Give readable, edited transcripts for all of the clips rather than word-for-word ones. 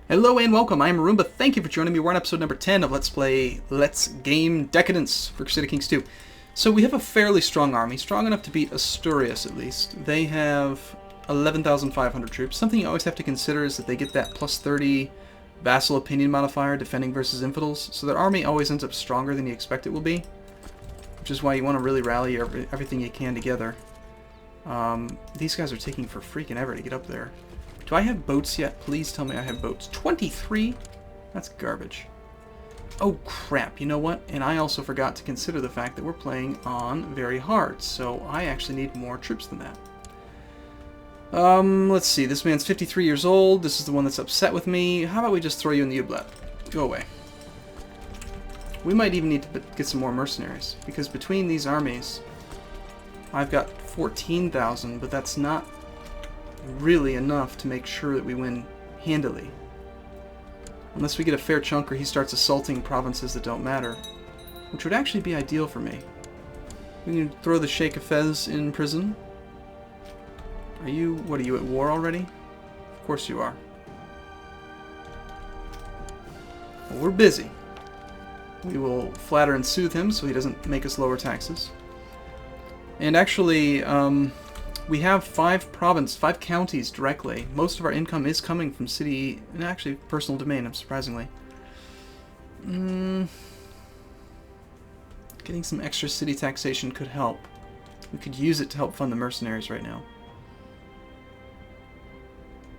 Hello and welcome, I'm Arumba. Thank you for joining me. We're on episode number 10 of Let's Game Decadence for Crusader Kings 2. So we have a fairly strong army, strong enough to beat Asturias at least. They have 11,500 troops. Something you always have to consider is that they get that plus 30 vassal opinion modifier, defending versus infidels, so their army always ends up stronger than you expect it will be, which is why you want to really rally everything you can together. These guys are taking for freaking ever to get up there. Do I have boats yet? Please tell me I have boats. 23? That's garbage. Oh crap, you know what? And I also forgot to consider the fact that we're playing on very hard, so I actually need more troops than that. Let's see, this man's 53 years old, this is the one that's upset with me. How about we just throw you in the oubliette? Go away. We might even need to get some more mercenaries, because between these armies, I've got 14,000, but that's not really enough to make sure that we win handily. Unless we get a fair chunk or he starts assaulting provinces that don't matter, which would actually be ideal for me. We can throw the Sheikh of Fez in prison. What are you, at war already? Of course you are. Well, we're busy. We will flatter and soothe him so he doesn't make us lower taxes. And actually, we have 5 counties directly. Most of our income is coming from city, and actually personal domain, surprisingly. Getting some extra city taxation could help. We could use it to help fund the mercenaries right now.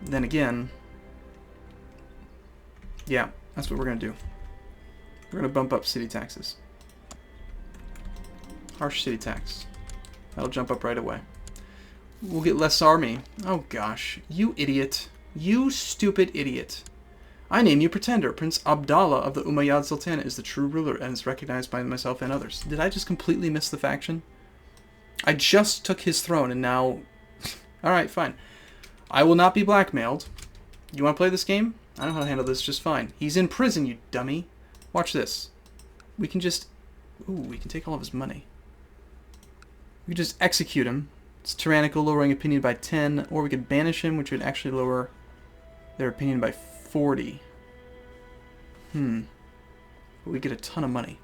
Then again, yeah, that's what we're going to do. We're going to bump up city taxes. Harsh city tax. That'll jump up right away. We'll get less army. Oh gosh, you idiot. You stupid idiot. I name you Pretender. Prince Abdallah of the Umayyad Sultanate is the true ruler and is recognized by myself and others. Did I just completely miss the faction? I just took his throne and now... Alright, fine. I will not be blackmailed. You want to play this game? I know how to handle this just fine. He's in prison, you dummy. Watch this. We can just... Ooh, we can take all of his money. We can just execute him. It's tyrannical, lowering opinion by 10, or we could banish him, which would actually lower their opinion by 40. But we get a ton of money.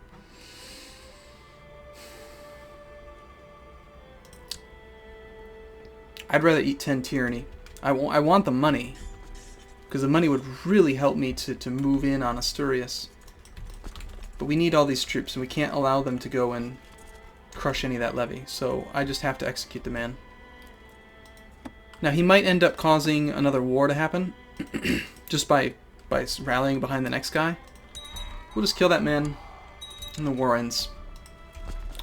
I'd rather eat 10 tyranny. I want the money, because the money would really help me to move in on Asturias. But we need all these troops, and we can't allow them to go and crush any of that levy, so I just have to execute the man. Now he might end up causing another war to happen just by rallying behind the next guy. We'll just kill that man and the war ends.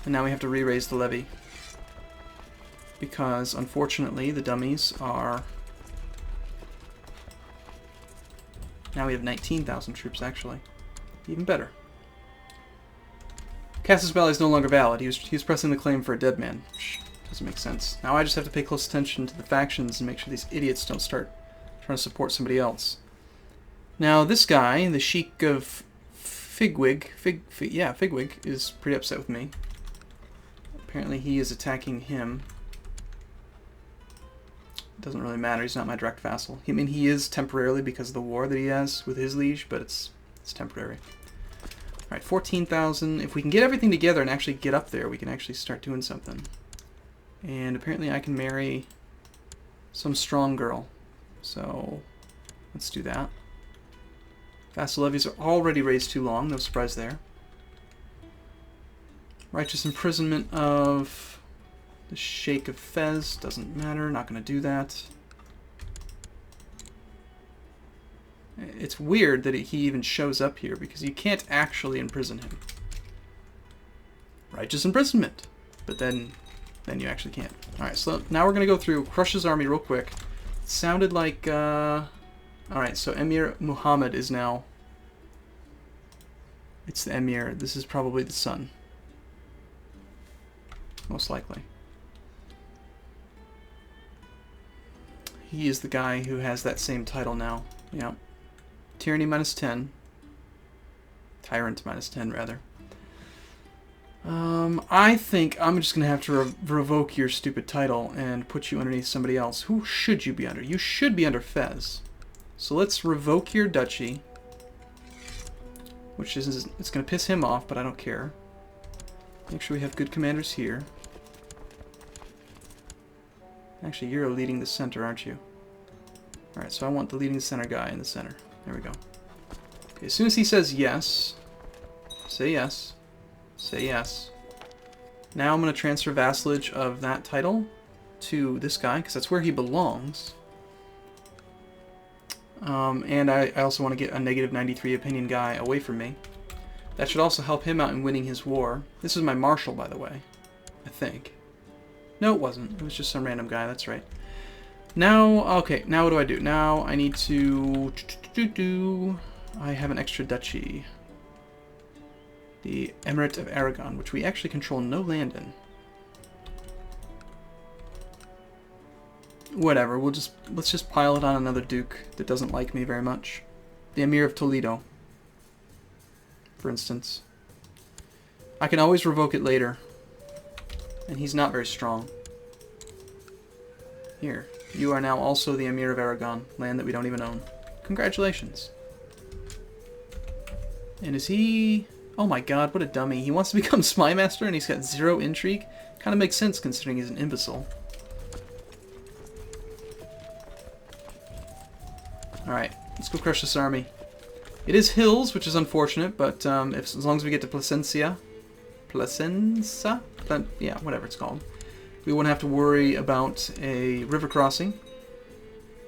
And now we have to re-raise the levy because unfortunately the dummies are... Now we have 19,000 troops actually. Even better. Casus Belli is no longer valid. He was pressing the claim for a dead man, which doesn't make sense. Now I just have to pay close attention to the factions and make sure these idiots don't start trying to support somebody else. Now this guy, the Sheikh of Figwig, Figwig, is pretty upset with me. Apparently he is attacking him. It doesn't really matter. He's not my direct vassal. I mean, he is temporarily because of the war that he has with his liege, but it's temporary. Alright, 14,000. If we can get everything together and actually get up there, we can actually start doing something. And apparently I can marry some strong girl. So, let's do that. Vassal levies are already raised too long, no surprise there. Righteous imprisonment of the Sheikh of Fez, doesn't matter, not going to do that. It's weird that he even shows up here because you can't actually imprison him. Righteous imprisonment, but then you actually can't. Alright, so now we're going to go through Crush's army real quick. It sounded like... Alright, so Emir Muhammad is now... It's the Emir. This is probably the son. Most likely. He is the guy who has that same title now. Yeah. Tyranny minus 10. Tyrant minus 10, rather. I think I'm just going to have to revoke your stupid title and put you underneath somebody else. Who should you be under? You should be under Fez. So let's revoke your duchy. Which is, it's going to piss him off, but I don't care. Make sure we have good commanders here. Actually, you're leading the center, aren't you? Alright, so I want the leading the center guy in the center. There we go. Okay, as soon as he says yes, say yes. Say yes. Now I'm going to transfer vassalage of that title to this guy, because that's where he belongs. And I also want to get a negative 93 opinion guy away from me. That should also help him out in winning his war. This is my marshal, by the way. I think. No, it wasn't. It was just some random guy, that's right. Now, okay, now what do I do? Now I need to... I have an extra duchy. The Emirate of Aragon, which we actually control no land in. Whatever, let's just pile it on another duke that doesn't like me very much. The Emir of Toledo, for instance. I can always revoke it later. And he's not very strong. Here, you are now also the Emir of Aragon, land that we don't even own. Congratulations. And is he... Oh my god, what a dummy. He wants to become Spy Master and he's got 0 intrigue? Kind of makes sense considering he's an imbecile. Alright, let's go crush this army. It is hills, which is unfortunate, but as long as we get to Plasencia, yeah, whatever it's called, we won't have to worry about a river crossing.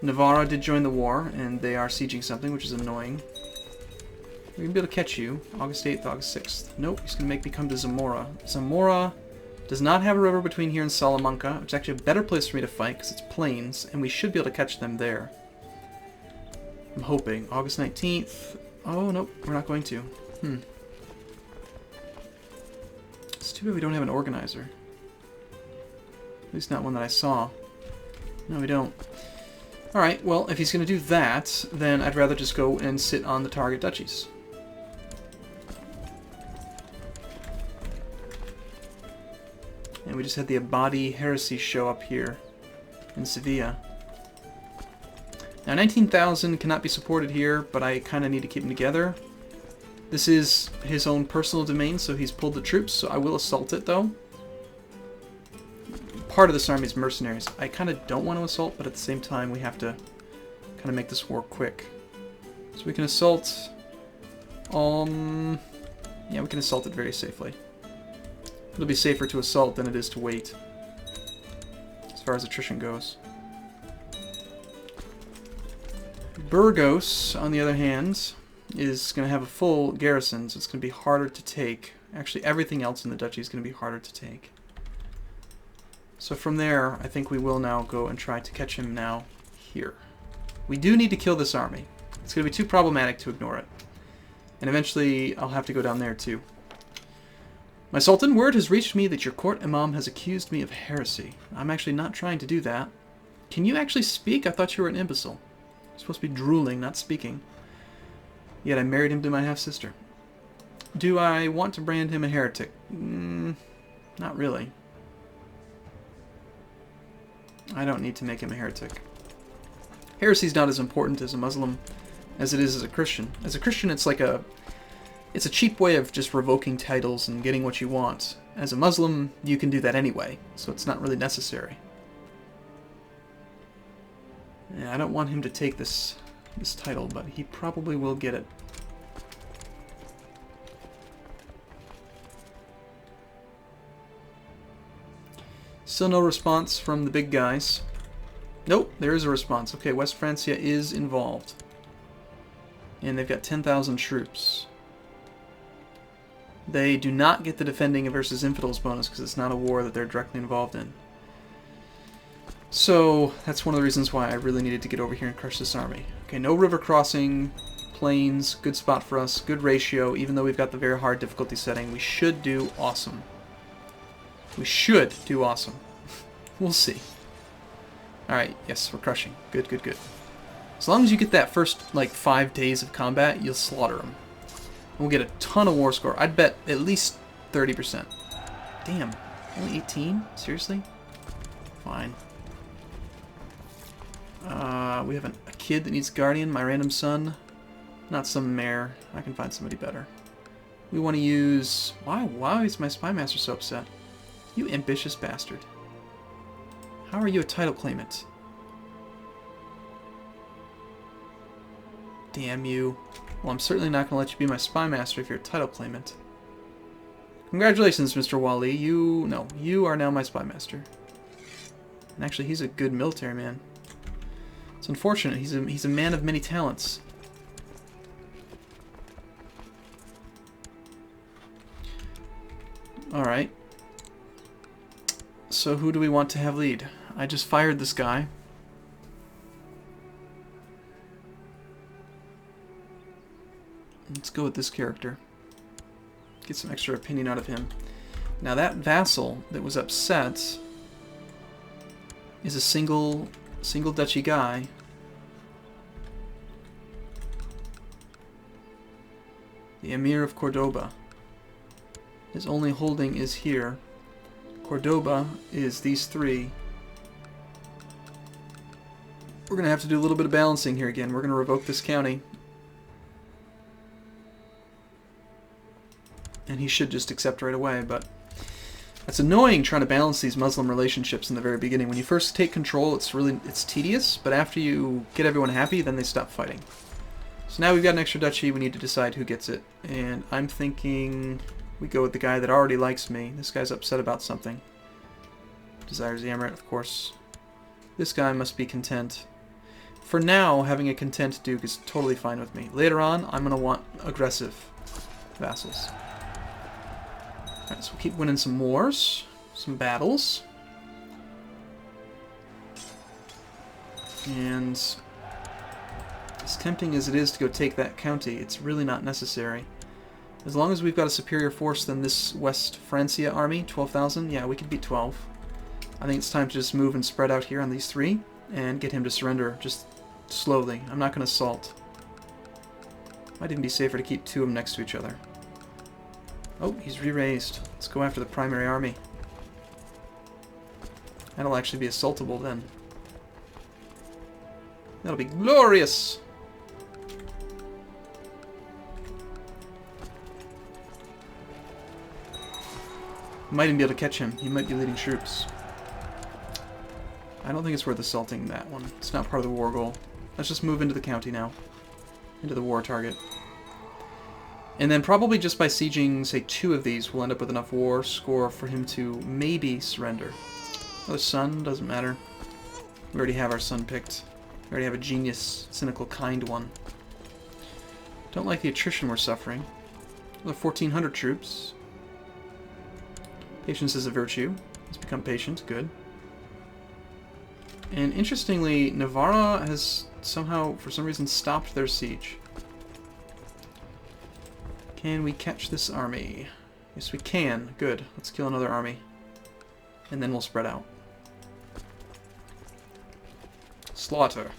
Navarra did join the war, and they are sieging something, which is annoying. We're going to be able to catch you August 8th, August 6th. Nope, he's going to make me come to Zamora. Zamora does not have a river between here and Salamanca. It's actually a better place for me to fight, because it's plains, and we should be able to catch them there. I'm hoping. August 19th. Oh, nope, we're not going to. It's too bad we don't have an organizer. At least not one that I saw. No, we don't. Alright, well, if he's going to do that, then I'd rather just go and sit on the target duchies. And we just had the Abadi heresy show up here in Sevilla. Now, 19,000 cannot be supported here, but I kind of need to keep them together. This is his own personal domain, so he's pulled the troops, so I will assault it, though. Part of this army is mercenaries. I kind of don't want to assault, but at the same time, we have to kind of make this war quick. So we can assault... yeah, we can assault it very safely. It'll be safer to assault than it is to wait, as far as attrition goes. Burgos, on the other hand, is going to have a full garrison, so it's going to be harder to take. Actually, everything else in the duchy is going to be harder to take. So from there, I think we will now go and try to catch him now here. We do need to kill this army. It's going to be too problematic to ignore it. And eventually, I'll have to go down there too. My Sultan, word has reached me that your court imam has accused me of heresy. I'm actually not trying to do that. Can you actually speak? I thought you were an imbecile. You're supposed to be drooling, not speaking. Yet I married him to my half-sister. Do I want to brand him a heretic? Not really. I don't need to make him a heretic. Heresy's not as important as a Muslim as it is as a Christian. As a Christian, it's like it's a cheap way of just revoking titles and getting what you want. As a Muslim, you can do that anyway, so it's not really necessary. Yeah, I don't want him to take this title, but he probably will get it. Still no response from the big guys. Nope, there is a response. Okay, West Francia is involved. And they've got 10,000 troops. They do not get the defending versus infidels bonus because it's not a war that they're directly involved in. So, that's one of the reasons why I really needed to get over here and crush this army. Okay, no river crossing, plains, good spot for us, good ratio, even though we've got the very hard difficulty setting. We should do awesome. We should do awesome. We'll see. Alright, yes, we're crushing. Good, good, good. As long as you get that first, like, 5 days of combat, you'll slaughter them. We'll get a ton of war score. I'd bet at least 30%. Damn, only 18? Seriously? Fine. We have a kid that needs guardian, my random son. Not some mayor. I can find somebody better. We want to use... Why is my spy master so upset? You ambitious bastard. How are you a title claimant? Damn you. Well, I'm certainly not going to let you be my spy master if you're a title claimant. Congratulations, Mr. Wali. You are now my spy master. And actually, he's a good military man. It's unfortunate. He's a man of many talents. Alright. So who do we want to have lead? I just fired this guy. Let's go with this character. Get some extra opinion out of him. Now that vassal that was upset is a single duchy guy. The Emir of Cordoba. His only holding is here. Cordoba is these three. We're going to have to do a little bit of balancing here again. We're going to revoke this county. And he should just accept right away, but it's annoying trying to balance these Muslim relationships in the very beginning. When you first take control, it's tedious, but after you get everyone happy, then they stop fighting. So now we've got an extra duchy, we need to decide who gets it. And I'm thinking we go with the guy that already likes me. This guy's upset about something. Desires the emirate, of course. This guy must be content. For now, having a content duke is totally fine with me. Later on, I'm going to want aggressive vassals. Alright, so we'll keep winning some wars, some battles. And as tempting as it is to go take that county, it's really not necessary. As long as we've got a superior force than this West Francia army, 12,000, yeah, we could beat 12. I think it's time to just move and spread out here on these three and get him to surrender just slowly. I'm not going to assault. Might even be safer to keep two of them next to each other. Oh, he's re-raised. Let's go after the primary army. That'll actually be assaultable then. That'll be glorious! Might even be able to catch him. He might be leading troops. I don't think it's worth assaulting that one. It's not part of the war goal. Let's just move into the county now. Into the war target. And then probably just by sieging, say, 2 of these, we'll end up with enough war score for him to maybe surrender. Another son, doesn't matter. We already have our son picked. We already have a genius, cynical, kind one. Don't like the attrition we're suffering. Another 1,400 troops. Patience is a virtue. Let's become patient. Good. And interestingly, Navarra has somehow, for some reason, stopped their siege. Can we catch this army? Yes, we can. Good. Let's kill another army. And then we'll spread out. Slaughter.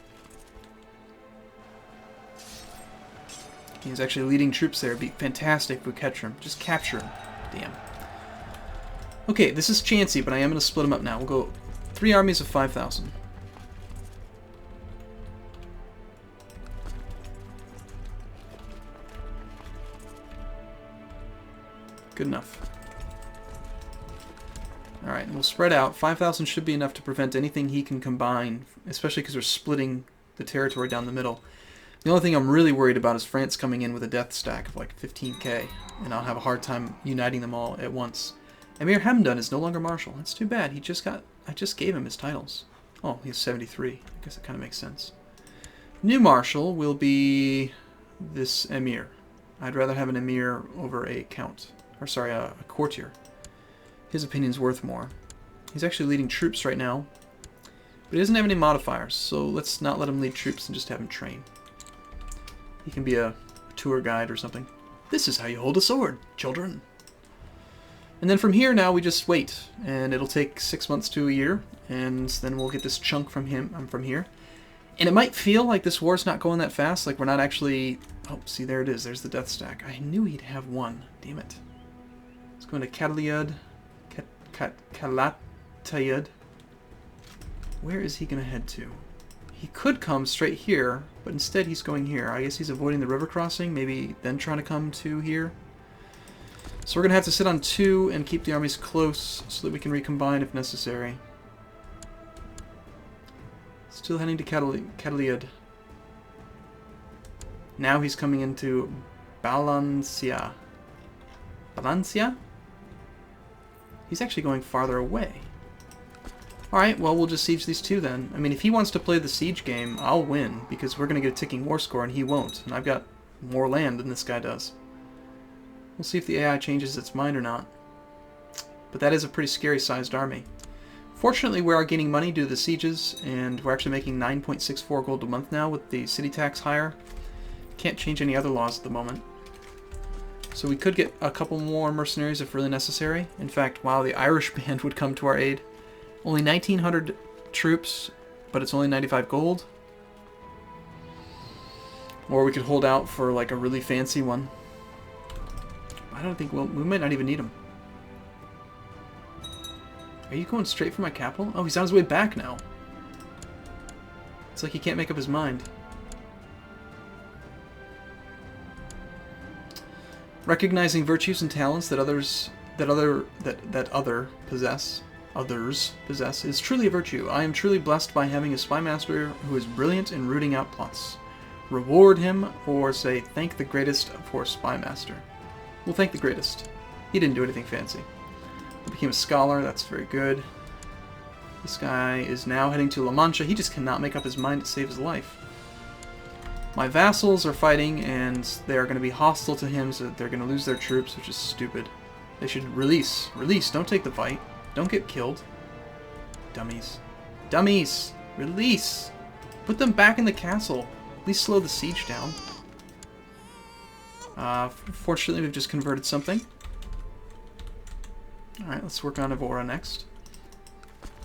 He's actually leading troops there. It'd be fantastic if we catch him. Just capture him. Damn. Okay, this is chancy, but I am going to split them up now. We'll go 3 armies of 5,000. Good enough. Alright, we'll spread out. 5,000 should be enough to prevent anything he can combine, especially because we're splitting the territory down the middle. The only thing I'm really worried about is France coming in with a death stack of like 15k, and I'll have a hard time uniting them all at once. Emir Hamdan is no longer marshal. That's too bad. I just gave him his titles. Oh, he's 73. I guess it kind of makes sense. New marshal will be this emir. I'd rather have an emir over a count. Or sorry, a courtier. His opinion's worth more. He's actually leading troops right now. But he doesn't have any modifiers, so let's not let him lead troops and just have him train. He can be a tour guide or something. This is how you hold a sword, children. And then from here now we just wait. And it'll take 6 months to a year. And then we'll get this chunk from him, from here. And it might feel like this war's not going that fast. Like we're not actually... Oh, see, there it is. There's the death stack. I knew he'd have one. Damn it. Let's go into Catalyud. Calatayud. Where is he going to head to? He could come straight here, but instead he's going here. I guess he's avoiding the river crossing, maybe then trying to come to here. So we're going to have to sit on 2 and keep the armies close so that we can recombine if necessary. Still heading to Cadiz. Now he's coming into Balancia. Balancia? He's actually going farther away. Alright, well, we'll just siege these 2 then. I mean, if he wants to play the siege game, I'll win, because we're going to get a ticking war score and he won't. And I've got more land than this guy does. We'll see if the AI changes its mind or not. But that is a pretty scary sized army. Fortunately, we are gaining money due to the sieges, and we're actually making 9.64 gold a month now with the city tax higher. Can't change any other laws at the moment. So we could get a couple more mercenaries if really necessary. In fact, wow, the Irish band would come to our aid. Only 1,900 troops, but it's only 95 gold. Or we could hold out for like a really fancy one. I don't think we might not even need him. Are you going straight for my capital? Oh, he's on his way back now. It's like he can't make up his mind. Recognizing virtues and talents that others possess is truly a virtue. I am truly blessed by having a spy master who is brilliant in rooting out plots. Reward him, or say thank the greatest for spy master. We'll thank the greatest. He didn't do anything fancy. He became a scholar, that's very good. This guy is now heading to La Mancha. He just cannot make up his mind to save his life. My vassals are fighting, and they are going to be hostile to him, so they're going to lose their troops, which is stupid. They should release. Release, don't take the fight. Don't get killed. Dummies. Dummies! Release! Put them back in the castle. At least slow the siege down. Fortunately, we've just converted something. Alright, let's work on Evora next.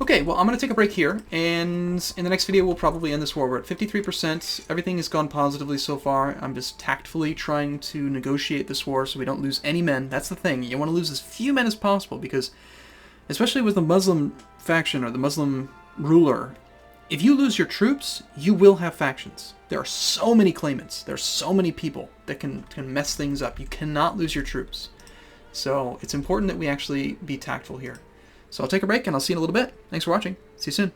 Okay, well, I'm going to take a break here, and in the next video we'll probably end this war. We're at 53%. Everything has gone positively so far. I'm just tactfully trying to negotiate this war so we don't lose any men. That's the thing. You want to lose as few men as possible, because especially with the Muslim faction or the Muslim ruler, if you lose your troops, you will have factions. There are so many claimants. There are so many people that can mess things up. You cannot lose your troops. So it's important that we actually be tactful here. So I'll take a break, and I'll see you in a little bit. Thanks for watching. See you soon.